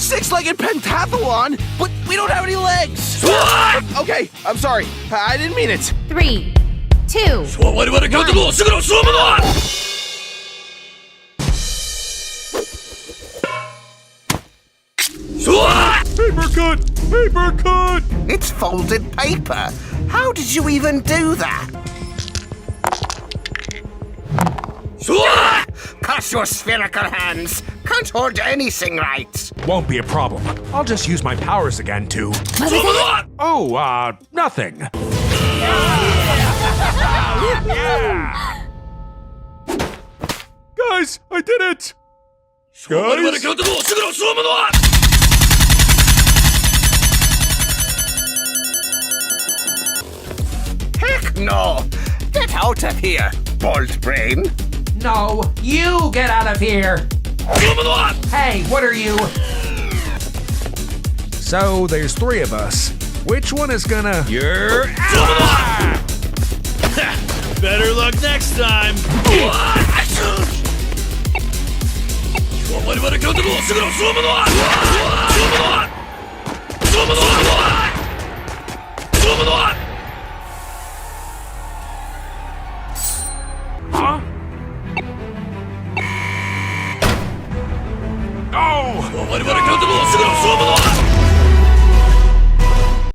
six-legged pentathlon, but we don't have any legs. Okay, I'm sorry. I didn't mean it. 3, 2, 我々京都のすぐのスーモだ Paper cut! Paper cut! It's folded paper. How did you even do that? Cuss your spherical hands. Can't hold anything right. Won't be a problem. I'll just use my powers again to... Oh, nothing. Yeah. Guys, I did it! 我々京都のすぐのスーモだ Heck no! Get out of here, bald brain. No, you get out of here! スーモだ Hey, what are you? So, there's 3 of us. Which one is gonna... You're out! Better luck next time! 我々京都のすぐのスーモだ Huh? Oh! 我々京都のすぐのスーモだ